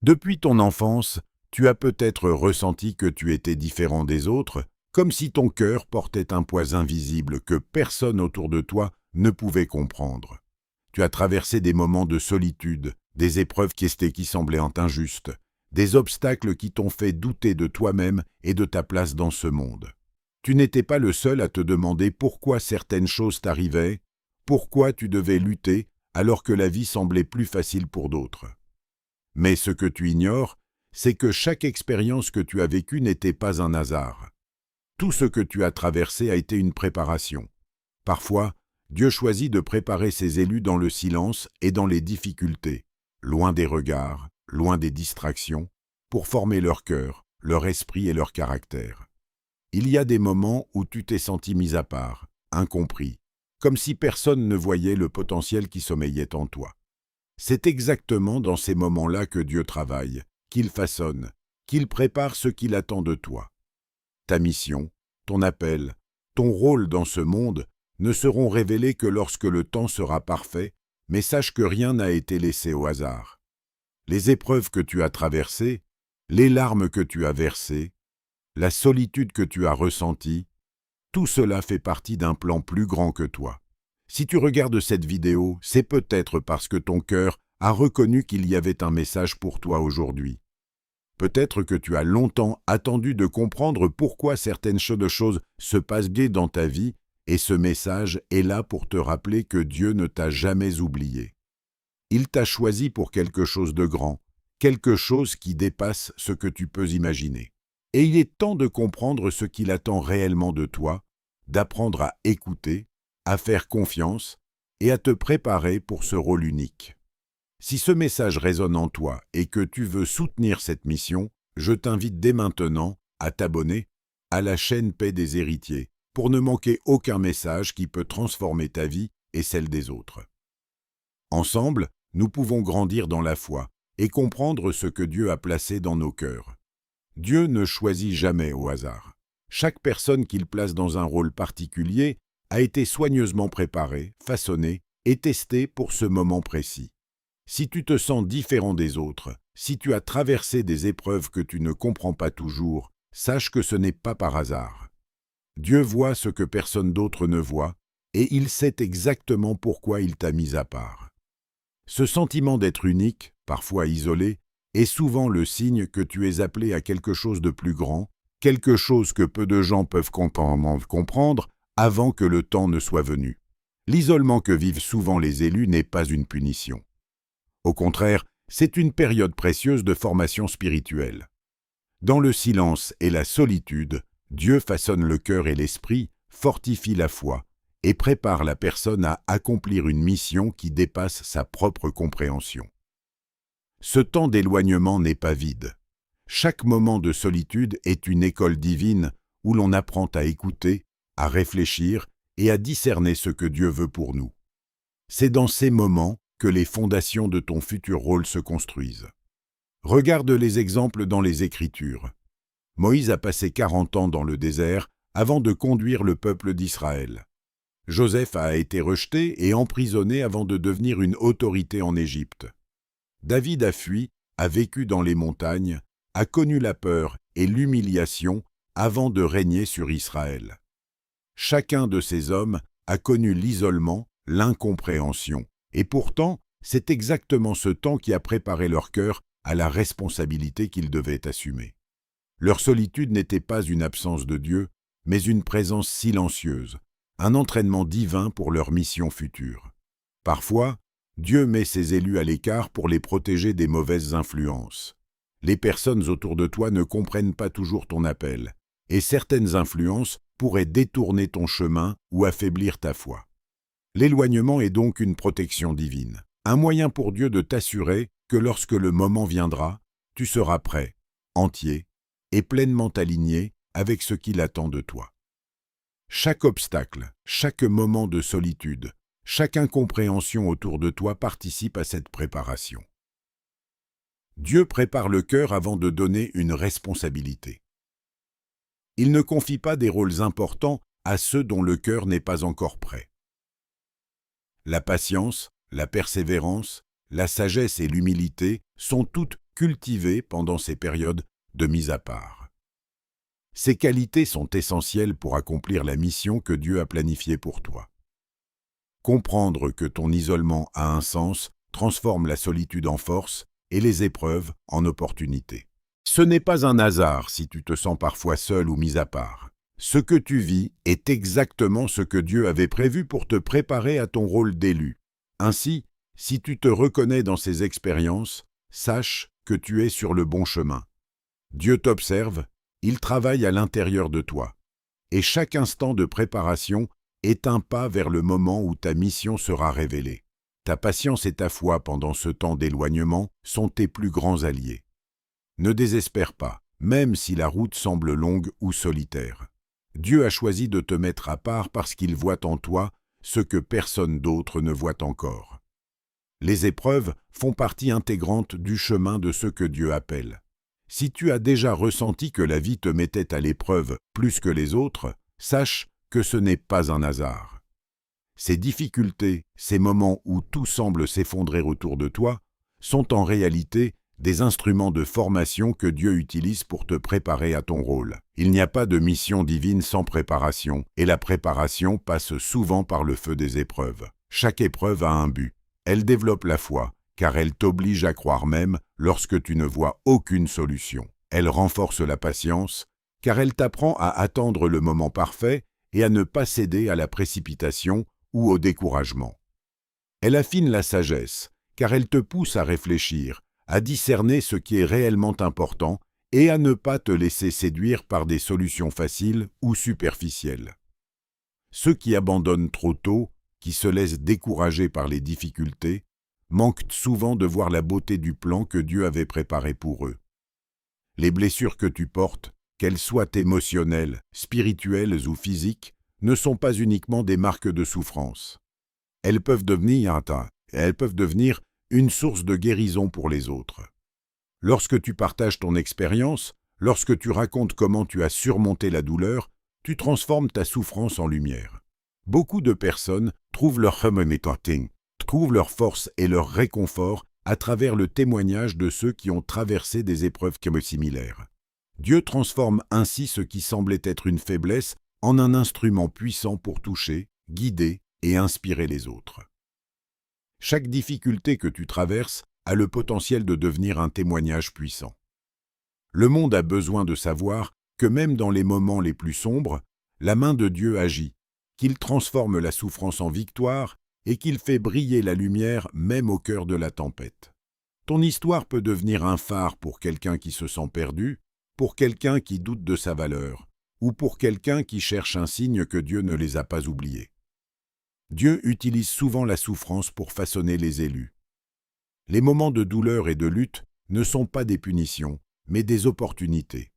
Depuis ton enfance, tu as peut-être ressenti que tu étais différent des autres, comme si ton cœur portait un poids invisible que personne autour de toi ne pouvait comprendre. Tu as traversé des moments de solitude, des épreuves qui semblaient injustes, des obstacles qui t'ont fait douter de toi-même et de ta place dans ce monde. Tu n'étais pas le seul à te demander pourquoi certaines choses t'arrivaient, pourquoi tu devais lutter alors que la vie semblait plus facile pour d'autres. Mais ce que tu ignores, c'est que chaque expérience que tu as vécue n'était pas un hasard. Tout ce que tu as traversé a été une préparation. Parfois, Dieu choisit de préparer ses élus dans le silence et dans les difficultés, loin des regards, loin des distractions, pour former leur cœur, leur esprit et leur caractère. Il y a des moments où tu t'es senti mis à part, incompris, comme si personne ne voyait le potentiel qui sommeillait en toi. C'est exactement dans ces moments-là que Dieu travaille, qu'il façonne, qu'il prépare ce qu'il attend de toi. Ta mission, ton appel, ton rôle dans ce monde ne seront révélés que lorsque le temps sera parfait, mais sache que rien n'a été laissé au hasard. Les épreuves que tu as traversées, les larmes que tu as versées, la solitude que tu as ressentie, tout cela fait partie d'un plan plus grand que toi. Si tu regardes cette vidéo, c'est peut-être parce que ton cœur a reconnu qu'il y avait un message pour toi aujourd'hui. Peut-être que tu as longtemps attendu de comprendre pourquoi certaines choses se passent bien dans ta vie, et ce message est là pour te rappeler que Dieu ne t'a jamais oublié. Il t'a choisi pour quelque chose de grand, quelque chose qui dépasse ce que tu peux imaginer. Et il est temps de comprendre ce qu'il attend réellement de toi, d'apprendre à écouter, à faire confiance et à te préparer pour ce rôle unique. Si ce message résonne en toi et que tu veux soutenir cette mission, je t'invite dès maintenant à t'abonner à la chaîne Paix des Héritiers pour ne manquer aucun message qui peut transformer ta vie et celle des autres. Ensemble, nous pouvons grandir dans la foi et comprendre ce que Dieu a placé dans nos cœurs. Dieu ne choisit jamais au hasard. Chaque personne qu'il place dans un rôle particulier a été soigneusement préparée, façonnée et testée pour ce moment précis. Si tu te sens différent des autres, si tu as traversé des épreuves que tu ne comprends pas toujours, sache que ce n'est pas par hasard. Dieu voit ce que personne d'autre ne voit, et il sait exactement pourquoi il t'a mis à part. Ce sentiment d'être unique, parfois isolé, est souvent le signe que tu es appelé à quelque chose de plus grand, quelque chose que peu de gens peuvent comprendre avant que le temps ne soit venu. L'isolement que vivent souvent les élus n'est pas une punition. Au contraire, c'est une période précieuse de formation spirituelle. Dans le silence et la solitude, Dieu façonne le cœur et l'esprit, fortifie la foi et prépare la personne à accomplir une mission qui dépasse sa propre compréhension. Ce temps d'éloignement n'est pas vide. Chaque moment de solitude est une école divine où l'on apprend à écouter, à réfléchir et à discerner ce que Dieu veut pour nous. C'est dans ces moments que les fondations de ton futur rôle se construisent. Regarde les exemples dans les Écritures. Moïse a passé 40 ans dans le désert avant de conduire le peuple d'Israël. Joseph a été rejeté et emprisonné avant de devenir une autorité en Égypte. David a fui, a vécu dans les montagnes, a connu la peur et l'humiliation avant de régner sur Israël. Chacun de ces hommes a connu l'isolement, l'incompréhension, et pourtant, c'est exactement ce temps qui a préparé leur cœur à la responsabilité qu'ils devaient assumer. Leur solitude n'était pas une absence de Dieu, mais une présence silencieuse, un entraînement divin pour leur mission future. Parfois, Dieu met ses élus à l'écart pour les protéger des mauvaises influences. Les personnes autour de toi ne comprennent pas toujours ton appel, et certaines influences pourraient détourner ton chemin ou affaiblir ta foi. L'éloignement est donc une protection divine, un moyen pour Dieu de t'assurer que lorsque le moment viendra, tu seras prêt, entier et pleinement aligné avec ce qu'il attend de toi. Chaque obstacle, chaque moment de solitude, chaque incompréhension autour de toi participe à cette préparation. Dieu prépare le cœur avant de donner une responsabilité. Il ne confie pas des rôles importants à ceux dont le cœur n'est pas encore prêt. La patience, la persévérance, la sagesse et l'humilité sont toutes cultiver pendant ces périodes de mise à part. Ces qualités sont essentielles pour accomplir la mission que Dieu a planifiée pour toi. Comprendre que ton isolement a un sens transforme la solitude en force et les épreuves en opportunités. Ce n'est pas un hasard si tu te sens parfois seul ou mis à part. Ce que tu vis est exactement ce que Dieu avait prévu pour te préparer à ton rôle d'élu. Ainsi, si tu te reconnais dans ces expériences, sache que tu es sur le bon chemin. Dieu t'observe, il travaille à l'intérieur de toi. Et chaque instant de préparation est un pas vers le moment où ta mission sera révélée. Ta patience et ta foi pendant ce temps d'éloignement sont tes plus grands alliés. Ne désespère pas, même si la route semble longue ou solitaire. Dieu a choisi de te mettre à part parce qu'il voit en toi ce que personne d'autre ne voit encore. Les épreuves font partie intégrante du chemin de ce que Dieu appelle. Si tu as déjà ressenti que la vie te mettait à l'épreuve plus que les autres, sache que ce n'est pas un hasard. Ces difficultés, ces moments où tout semble s'effondrer autour de toi, sont en réalité des instruments de formation que Dieu utilise pour te préparer à ton rôle. Il n'y a pas de mission divine sans préparation, et la préparation passe souvent par le feu des épreuves. Chaque épreuve a un but. Elle développe la foi, car elle t'oblige à croire même lorsque tu ne vois aucune solution. Elle renforce la patience, car elle t'apprend à attendre le moment parfait et à ne pas céder à la précipitation ou au découragement. Elle affine la sagesse, car elle te pousse à réfléchir, à discerner ce qui est réellement important et à ne pas te laisser séduire par des solutions faciles ou superficielles. Ceux qui abandonnent trop tôt, qui se laissent décourager par les difficultés, manquent souvent de voir la beauté du plan que Dieu avait préparé pour eux. Les blessures que tu portes, qu'elles soient émotionnelles, spirituelles ou physiques, ne sont pas uniquement des marques de souffrance. Elles peuvent devenir une source de guérison pour les autres. Lorsque tu partages ton expérience, lorsque tu racontes comment tu as surmonté la douleur, tu transformes ta souffrance en lumière. Beaucoup de personnes trouvent leur force et leur réconfort à travers le témoignage de ceux qui ont traversé des épreuves similaires. Dieu transforme ainsi ce qui semblait être une faiblesse en un instrument puissant pour toucher, guider et inspirer les autres. Chaque difficulté que tu traverses a le potentiel de devenir un témoignage puissant. Le monde a besoin de savoir que même dans les moments les plus sombres, la main de Dieu agit, qu'il transforme la souffrance en victoire et qu'il fait briller la lumière même au cœur de la tempête. Ton histoire peut devenir un phare pour quelqu'un qui se sent perdu, pour quelqu'un qui doute de sa valeur, ou pour quelqu'un qui cherche un signe que Dieu ne les a pas oubliés. Dieu utilise souvent la souffrance pour façonner les élus. Les moments de douleur et de lutte ne sont pas des punitions, mais des opportunités.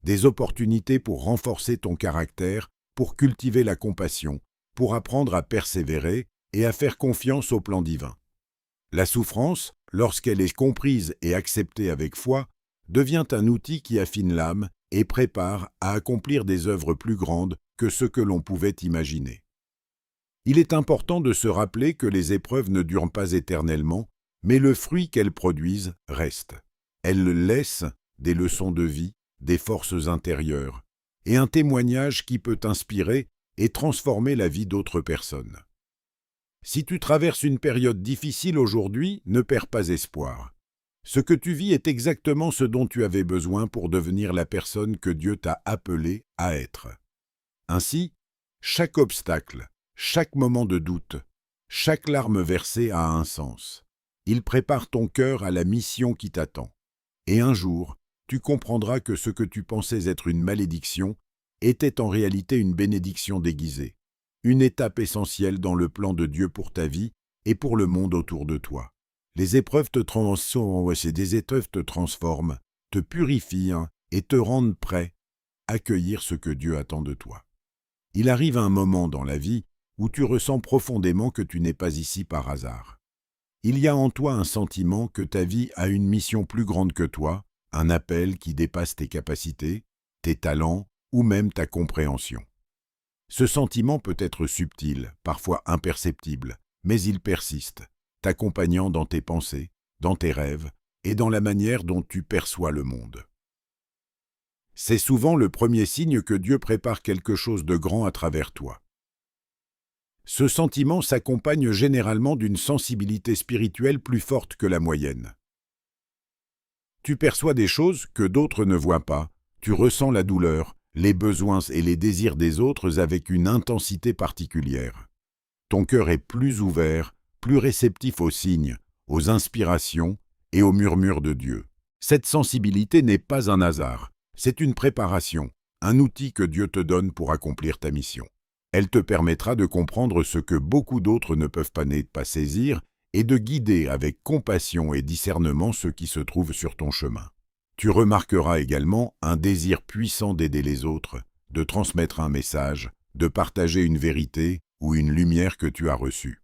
Des opportunités pour renforcer ton caractère, pour cultiver la compassion, pour apprendre à persévérer et à faire confiance au plan divin. La souffrance, lorsqu'elle est comprise et acceptée avec foi, devient un outil qui affine l'âme et prépare à accomplir des œuvres plus grandes que ce que l'on pouvait imaginer. Il est important de se rappeler que les épreuves ne durent pas éternellement, mais le fruit qu'elles produisent reste. Elles laissent des leçons de vie, des forces intérieures, et un témoignage qui peut inspirer et transformer la vie d'autres personnes. Si tu traverses une période difficile aujourd'hui, ne perds pas espoir. Ce que tu vis est exactement ce dont tu avais besoin pour devenir la personne que Dieu t'a appelé à être. Ainsi, chaque obstacle, chaque moment de doute, chaque larme versée a un sens. Il prépare ton cœur à la mission qui t'attend. Et un jour, tu comprendras que ce que tu pensais être une malédiction était en réalité une bénédiction déguisée, une étape essentielle dans le plan de Dieu pour ta vie et pour le monde autour de toi. Les épreuves te transforment, te purifient et te rendent prêt à accueillir ce que Dieu attend de toi. Il arrive un moment dans la vie où tu ressens profondément que tu n'es pas ici par hasard. Il y a en toi un sentiment que ta vie a une mission plus grande que toi, un appel qui dépasse tes capacités, tes talents ou même ta compréhension. Ce sentiment peut être subtil, parfois imperceptible, mais il persiste, t'accompagnant dans tes pensées, dans tes rêves et dans la manière dont tu perçois le monde. C'est souvent le premier signe que Dieu prépare quelque chose de grand à travers toi. Ce sentiment s'accompagne généralement d'une sensibilité spirituelle plus forte que la moyenne. Tu perçois des choses que d'autres ne voient pas, tu ressens la douleur, les besoins et les désirs des autres avec une intensité particulière. Ton cœur est plus ouvert, plus réceptif aux signes, aux inspirations et aux murmures de Dieu. Cette sensibilité n'est pas un hasard, c'est une préparation, un outil que Dieu te donne pour accomplir ta mission. Elle te permettra de comprendre ce que beaucoup d'autres ne peuvent pas saisir et de guider avec compassion et discernement ceux qui se trouvent sur ton chemin. Tu remarqueras également un désir puissant d'aider les autres, de transmettre un message, de partager une vérité ou une lumière que tu as reçue.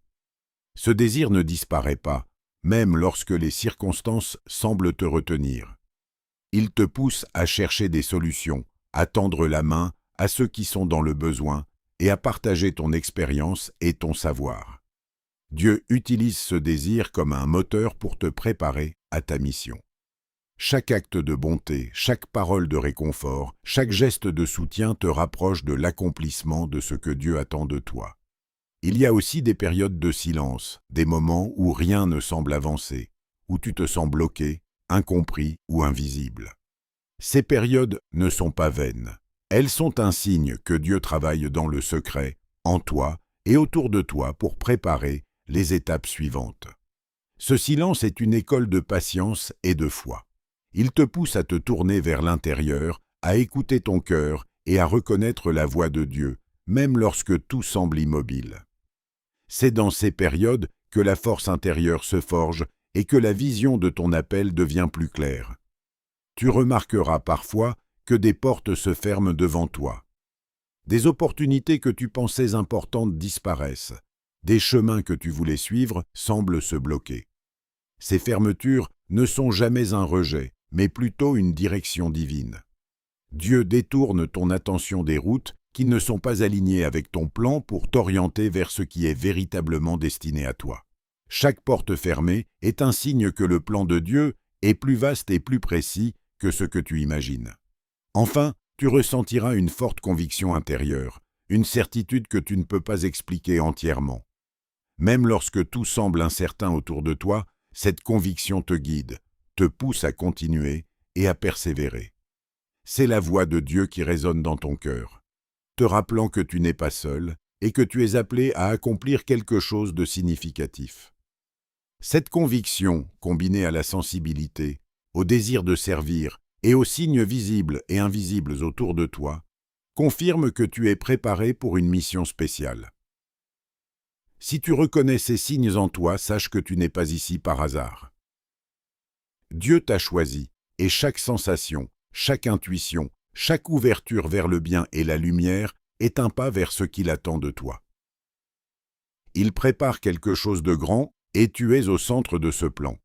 Ce désir ne disparaît pas, même lorsque les circonstances semblent te retenir. Il te pousse à chercher des solutions, à tendre la main à ceux qui sont dans le besoin et à partager ton expérience et ton savoir. Dieu utilise ce désir comme un moteur pour te préparer à ta mission. Chaque acte de bonté, chaque parole de réconfort, chaque geste de soutien te rapproche de l'accomplissement de ce que Dieu attend de toi. Il y a aussi des périodes de silence, des moments où rien ne semble avancer, où tu te sens bloqué, incompris ou invisible. Ces périodes ne sont pas vaines. Elles sont un signe que Dieu travaille dans le secret, en toi et autour de toi pour préparer les étapes suivantes. Ce silence est une école de patience et de foi. Il te pousse à te tourner vers l'intérieur, à écouter ton cœur et à reconnaître la voix de Dieu, même lorsque tout semble immobile. C'est dans ces périodes que la force intérieure se forge et que la vision de ton appel devient plus claire. Tu remarqueras parfois que des portes se ferment devant toi. Des opportunités que tu pensais importantes disparaissent. Des chemins que tu voulais suivre semblent se bloquer. Ces fermetures ne sont jamais un rejet, mais plutôt une direction divine. Dieu détourne ton attention des routes qui ne sont pas alignées avec ton plan pour t'orienter vers ce qui est véritablement destiné à toi. Chaque porte fermée est un signe que le plan de Dieu est plus vaste et plus précis que ce que tu imagines. Enfin, tu ressentiras une forte conviction intérieure, une certitude que tu ne peux pas expliquer entièrement. Même lorsque tout semble incertain autour de toi, cette conviction te guide, te pousse à continuer et à persévérer. C'est la voix de Dieu qui résonne dans ton cœur, te rappelant que tu n'es pas seul et que tu es appelé à accomplir quelque chose de significatif. Cette conviction, combinée à la sensibilité, au désir de servir et aux signes visibles et invisibles autour de toi, confirme que tu es préparé pour une mission spéciale. Si tu reconnais ces signes en toi, sache que tu n'es pas ici par hasard. Dieu t'a choisi, et chaque sensation, chaque intuition, chaque ouverture vers le bien et la lumière est un pas vers ce qu'il attend de toi. Il prépare quelque chose de grand, et tu es au centre de ce plan.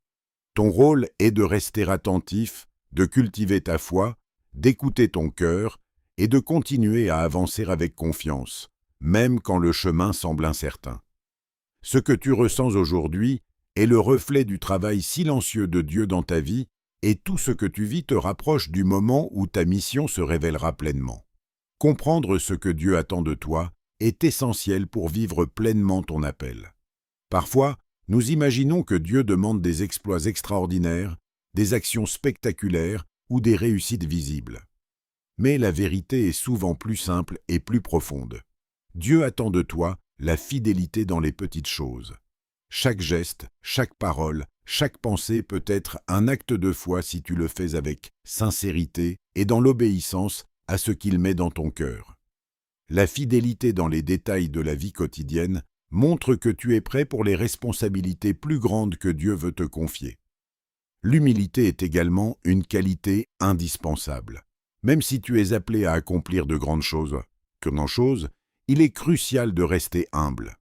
Ton rôle est de rester attentif, de cultiver ta foi, d'écouter ton cœur et de continuer à avancer avec confiance, même quand le chemin semble incertain. Ce que tu ressens aujourd'hui est le reflet du travail silencieux de Dieu dans ta vie et tout ce que tu vis te rapproche du moment où ta mission se révélera pleinement. Comprendre ce que Dieu attend de toi est essentiel pour vivre pleinement ton appel. Parfois, nous imaginons que Dieu demande des exploits extraordinaires, des actions spectaculaires ou des réussites visibles. Mais la vérité est souvent plus simple et plus profonde. Dieu attend de toi la fidélité dans les petites choses. Chaque geste, chaque parole, chaque pensée peut être un acte de foi si tu le fais avec sincérité et dans l'obéissance à ce qu'il met dans ton cœur. La fidélité dans les détails de la vie quotidienne montre que tu es prêt pour les responsabilités plus grandes que Dieu veut te confier. L'humilité est également une qualité indispensable. Même si tu es appelé à accomplir de grandes choses, il est crucial de rester humble.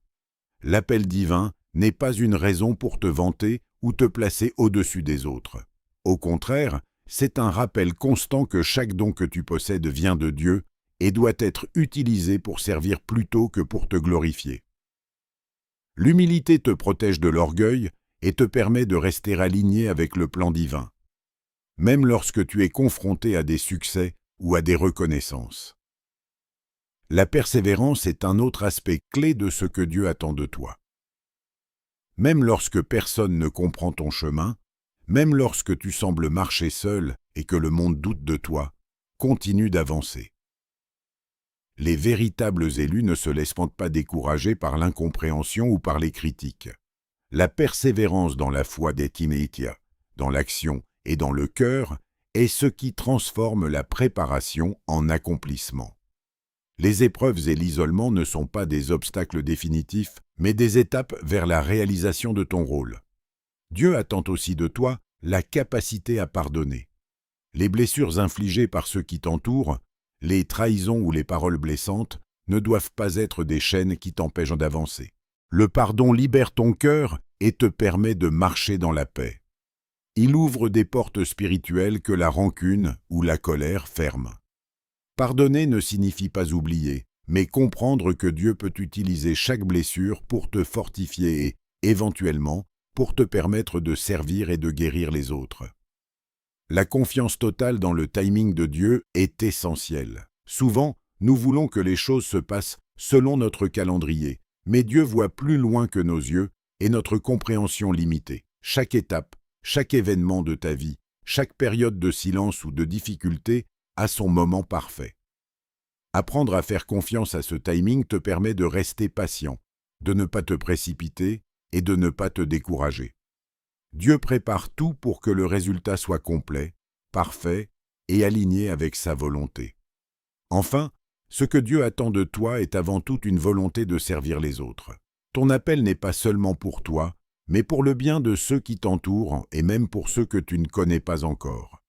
L'appel divin n'est pas une raison pour te vanter ou te placer au-dessus des autres. Au contraire, c'est un rappel constant que chaque don que tu possèdes vient de Dieu et doit être utilisé pour servir plutôt que pour te glorifier. L'humilité te protège de l'orgueil et te permet de rester aligné avec le plan divin, même lorsque tu es confronté à des succès ou à des reconnaissances. La persévérance est un autre aspect clé de ce que Dieu attend de toi. Même lorsque personne ne comprend ton chemin, même lorsque tu sembles marcher seul et que le monde doute de toi, continue d'avancer. Les véritables élus ne se laissent pas décourager par l'incompréhension ou par les critiques. La persévérance dans la foi des Timéitia, dans l'action et dans le cœur, est ce qui transforme la préparation en accomplissement. Les épreuves et l'isolement ne sont pas des obstacles définitifs, mais des étapes vers la réalisation de ton rôle. Dieu attend aussi de toi la capacité à pardonner. Les blessures infligées par ceux qui t'entourent, les trahisons ou les paroles blessantes, ne doivent pas être des chaînes qui t'empêchent d'avancer. Le pardon libère ton cœur et te permet de marcher dans la paix. Il ouvre des portes spirituelles que la rancune ou la colère ferment. Pardonner ne signifie pas oublier, mais comprendre que Dieu peut utiliser chaque blessure pour te fortifier et, éventuellement, pour te permettre de servir et de guérir les autres. La confiance totale dans le timing de Dieu est essentielle. Souvent, nous voulons que les choses se passent selon notre calendrier, mais Dieu voit plus loin que nos yeux et notre compréhension limitée. Chaque étape, chaque événement de ta vie, chaque période de silence ou de difficulté a son moment parfait. Apprendre à faire confiance à ce timing te permet de rester patient, de ne pas te précipiter et de ne pas te décourager. Dieu prépare tout pour que le résultat soit complet, parfait et aligné avec sa volonté. Enfin, ce que Dieu attend de toi est avant tout une volonté de servir les autres. Ton appel n'est pas seulement pour toi, mais pour le bien de ceux qui t'entourent et même pour ceux que tu ne connais pas encore.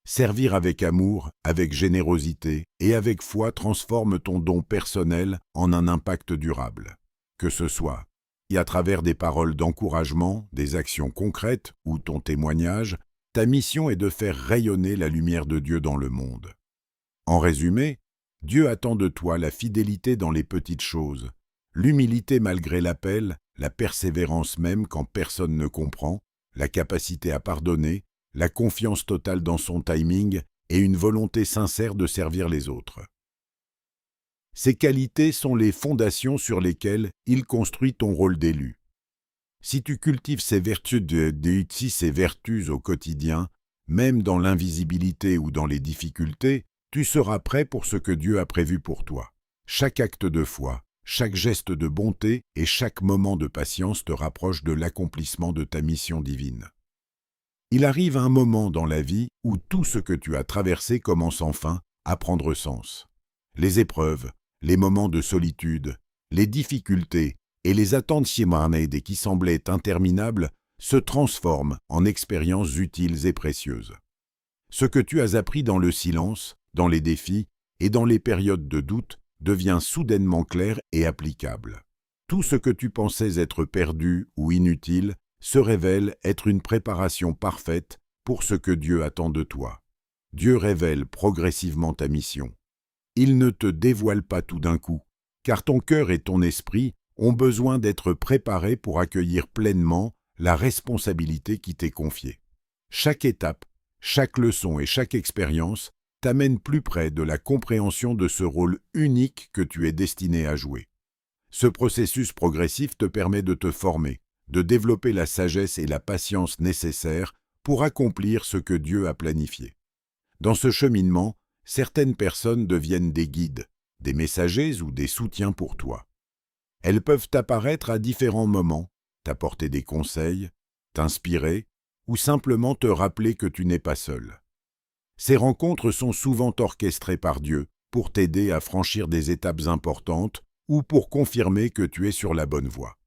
Servir avec amour, avec générosité et avec foi transforme ton don personnel en un impact durable. Que ce soit à travers des paroles d'encouragement, des actions concrètes ou ton témoignage, ta mission est de faire rayonner la lumière de Dieu dans le monde. En résumé, Dieu attend de toi la fidélité dans les petites choses, l'humilité malgré l'appel, la persévérance même quand personne ne comprend, la capacité à pardonner, la confiance totale dans son timing et une volonté sincère de servir les autres. Ces qualités sont les fondations sur lesquelles il construit ton rôle d'élu. Si tu cultives ces vertus ces vertus au quotidien, même dans l'invisibilité ou dans les difficultés, tu seras prêt pour ce que Dieu a prévu pour toi. Chaque acte de foi, chaque geste de bonté et chaque moment de patience te rapproche de l'accomplissement de ta mission divine. Il arrive un moment dans la vie où tout ce que tu as traversé commence enfin à prendre sens. Les épreuves, les moments de solitude, les difficultés et les attentes et qui semblaient interminables se transforment en expériences utiles et précieuses. Ce que tu as appris dans le silence, dans les défis et dans les périodes de doute devient soudainement clair et applicable. Tout ce que tu pensais être perdu ou inutile se révèle être une préparation parfaite pour ce que Dieu attend de toi. Dieu révèle progressivement ta mission. Il ne te dévoile pas tout d'un coup, car ton cœur et ton esprit ont besoin d'être préparés pour accueillir pleinement la responsabilité qui t'est confiée. Chaque étape, chaque leçon et chaque expérience t'amène plus près de la compréhension de ce rôle unique que tu es destiné à jouer. Ce processus progressif te permet de te former, de développer la sagesse et la patience nécessaires pour accomplir ce que Dieu a planifié. Dans ce cheminement, certaines personnes deviennent des guides, des messagers ou des soutiens pour toi. Elles peuvent apparaître à différents moments, t'apporter des conseils, t'inspirer ou simplement te rappeler que tu n'es pas seul. Ces rencontres sont souvent orchestrées par Dieu pour t'aider à franchir des étapes importantes ou pour confirmer que tu es sur la bonne voie.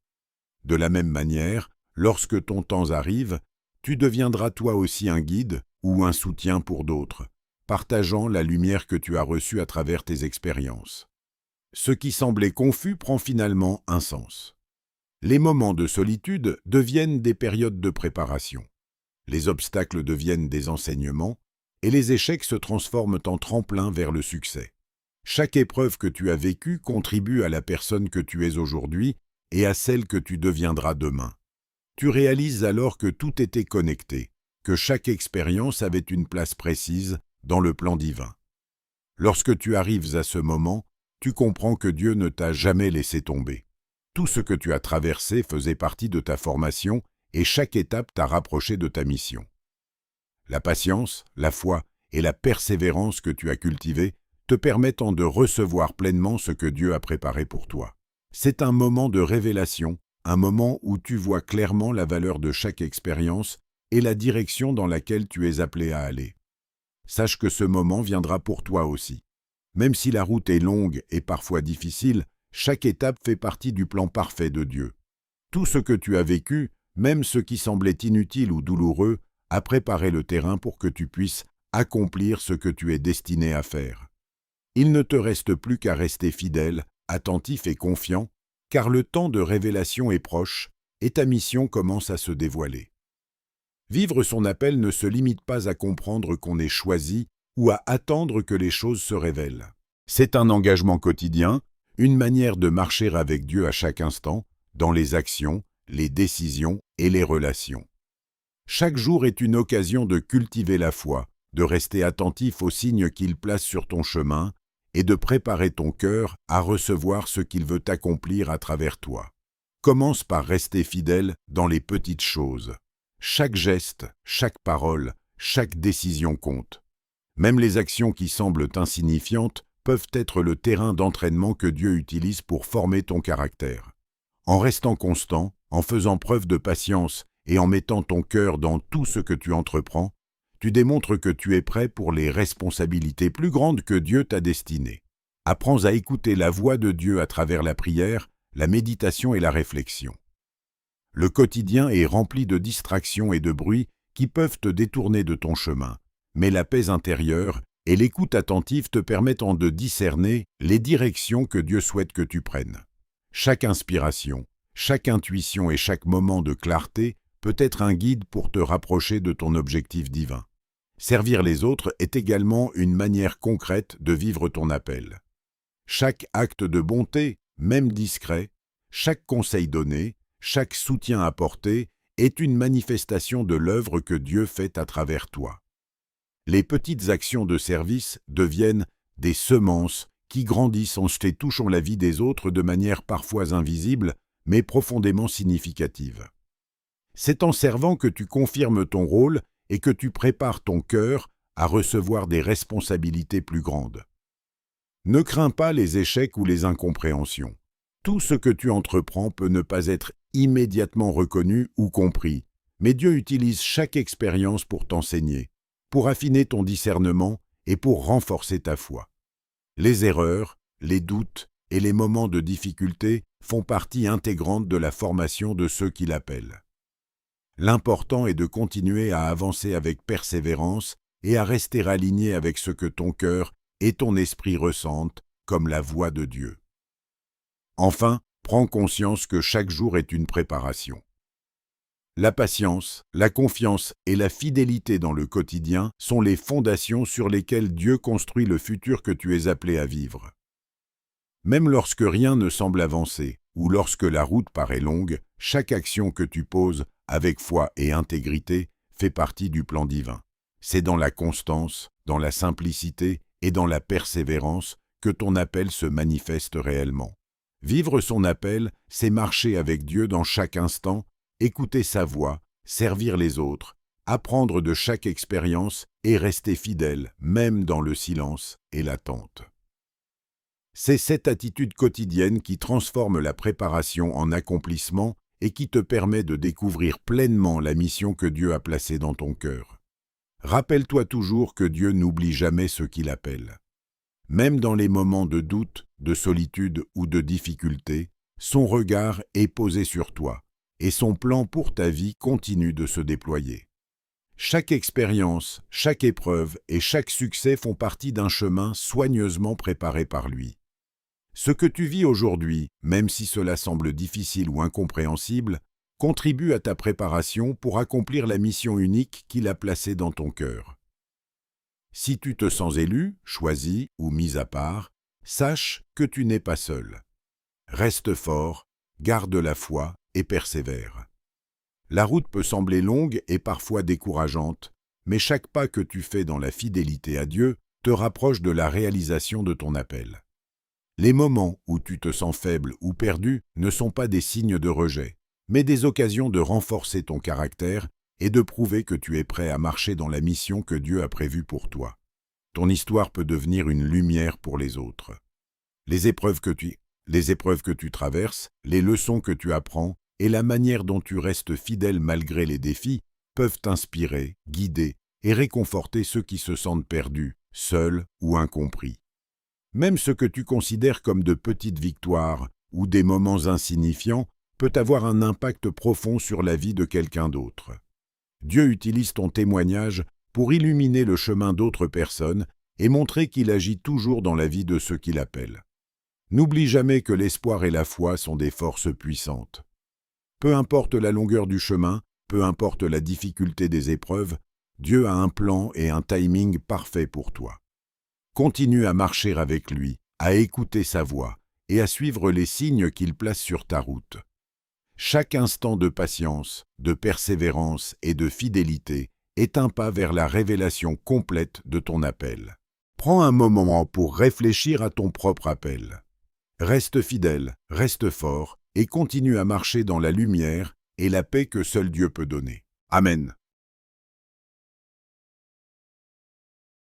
De la même manière, lorsque ton temps arrive, tu deviendras toi aussi un guide ou un soutien pour d'autres, partageant la lumière que tu as reçue à travers tes expériences. Ce qui semblait confus prend finalement un sens. Les moments de solitude deviennent des périodes de préparation. Les obstacles deviennent des enseignements et les échecs se transforment en tremplin vers le succès. Chaque épreuve que tu as vécue contribue à la personne que tu es aujourd'hui et à celle que tu deviendras demain. Tu réalises alors que tout était connecté, que chaque expérience avait une place précise dans le plan divin. Lorsque tu arrives à ce moment, tu comprends que Dieu ne t'a jamais laissé tomber. Tout ce que tu as traversé faisait partie de ta formation et chaque étape t'a rapproché de ta mission. La patience, la foi et la persévérance que tu as cultivées te permettant de recevoir pleinement ce que Dieu a préparé pour toi. C'est un moment de révélation, un moment où tu vois clairement la valeur de chaque expérience et la direction dans laquelle tu es appelé à aller. Sache que ce moment viendra pour toi aussi. Même si la route est longue et parfois difficile, chaque étape fait partie du plan parfait de Dieu. Tout ce que tu as vécu, même ce qui semblait inutile ou douloureux, a préparé le terrain pour que tu puisses accomplir ce que tu es destiné à faire. Il ne te reste plus qu'à rester fidèle, attentif et confiant, car le temps de révélation est proche et ta mission commence à se dévoiler. Vivre son appel ne se limite pas à comprendre qu'on est choisi ou à attendre que les choses se révèlent. C'est un engagement quotidien, une manière de marcher avec Dieu à chaque instant, dans les actions, les décisions et les relations. Chaque jour est une occasion de cultiver la foi, de rester attentif aux signes qu'il place sur ton chemin et de préparer ton cœur à recevoir ce qu'il veut accomplir à travers toi. Commence par rester fidèle dans les petites choses. Chaque geste, chaque parole, chaque décision compte. Même les actions qui semblent insignifiantes peuvent être le terrain d'entraînement que Dieu utilise pour former ton caractère. En restant constant, en faisant preuve de patience et en mettant ton cœur dans tout ce que tu entreprends, tu démontres que tu es prêt pour les responsabilités plus grandes que Dieu t'a destinées. Apprends à écouter la voix de Dieu à travers la prière, la méditation et la réflexion. Le quotidien est rempli de distractions et de bruits qui peuvent te détourner de ton chemin, mais la paix intérieure et l'écoute attentive te permettent de discerner les directions que Dieu souhaite que tu prennes. Chaque inspiration, chaque intuition et chaque moment de clarté peut être un guide pour te rapprocher de ton objectif divin. Servir les autres est également une manière concrète de vivre ton appel. Chaque acte de bonté, même discret, chaque conseil donné, chaque soutien apporté est une manifestation de l'œuvre que Dieu fait à travers toi. Les petites actions de service deviennent des semences qui grandissent en touchant la vie des autres de manière parfois invisible, mais profondément significative. C'est en servant que tu confirmes ton rôle et que tu prépares ton cœur à recevoir des responsabilités plus grandes. Ne crains pas les échecs ou les incompréhensions. Tout ce que tu entreprends peut ne pas être immédiatement reconnu ou compris, mais Dieu utilise chaque expérience pour t'enseigner, pour affiner ton discernement et pour renforcer ta foi. Les erreurs, les doutes et les moments de difficulté font partie intégrante de la formation de ceux qui l'appellent. L'important est de continuer à avancer avec persévérance et à rester aligné avec ce que ton cœur et ton esprit ressentent comme la voix de Dieu. Enfin, prends conscience que chaque jour est une préparation. La patience, la confiance et la fidélité dans le quotidien sont les fondations sur lesquelles Dieu construit le futur que tu es appelé à vivre. Même lorsque rien ne semble avancer ou lorsque la route paraît longue, chaque action que tu poses avec foi et intégrité fait partie du plan divin. C'est dans la constance, dans la simplicité et dans la persévérance que ton appel se manifeste réellement. Vivre son appel, c'est marcher avec Dieu dans chaque instant, écouter sa voix, servir les autres, apprendre de chaque expérience et rester fidèle, même dans le silence et l'attente. C'est cette attitude quotidienne qui transforme la préparation en accomplissement et qui te permet de découvrir pleinement la mission que Dieu a placée dans ton cœur. Rappelle-toi toujours que Dieu n'oublie jamais ceux qu'il appelle. Même dans les moments de doute, de solitude ou de difficulté, son regard est posé sur toi et son plan pour ta vie continue de se déployer. Chaque expérience, chaque épreuve et chaque succès font partie d'un chemin soigneusement préparé par lui. Ce que tu vis aujourd'hui, même si cela semble difficile ou incompréhensible, contribue à ta préparation pour accomplir la mission unique qu'il a placée dans ton cœur. Si tu te sens élu, choisi ou mis à part, sache que tu n'es pas seul. Reste fort, garde la foi et persévère. La route peut sembler longue et parfois décourageante, mais chaque pas que tu fais dans la fidélité à Dieu te rapproche de la réalisation de ton appel. Les moments où tu te sens faible ou perdu ne sont pas des signes de rejet, mais des occasions de renforcer ton caractère et de prouver que tu es prêt à marcher dans la mission que Dieu a prévue pour toi. Ton histoire peut devenir une lumière pour les autres. Les épreuves que tu traverses, les leçons que tu apprends et la manière dont tu restes fidèle malgré les défis peuvent t'inspirer, guider et réconforter ceux qui se sentent perdus, seuls ou incompris. Même ce que tu considères comme de petites victoires ou des moments insignifiants peut avoir un impact profond sur la vie de quelqu'un d'autre. Dieu utilise ton témoignage pour illuminer le chemin d'autres personnes et montrer qu'il agit toujours dans la vie de ceux qui l'appellent. N'oublie jamais que l'espoir et la foi sont des forces puissantes. Peu importe la longueur du chemin, peu importe la difficulté des épreuves, Dieu a un plan et un timing parfait pour toi. Continue à marcher avec lui, à écouter sa voix et à suivre les signes qu'il place sur ta route. Chaque instant de patience, de persévérance et de fidélité est un pas vers la révélation complète de ton appel. Prends un moment pour réfléchir à ton propre appel. Reste fidèle, reste fort et continue à marcher dans la lumière et la paix que seul Dieu peut donner. Amen.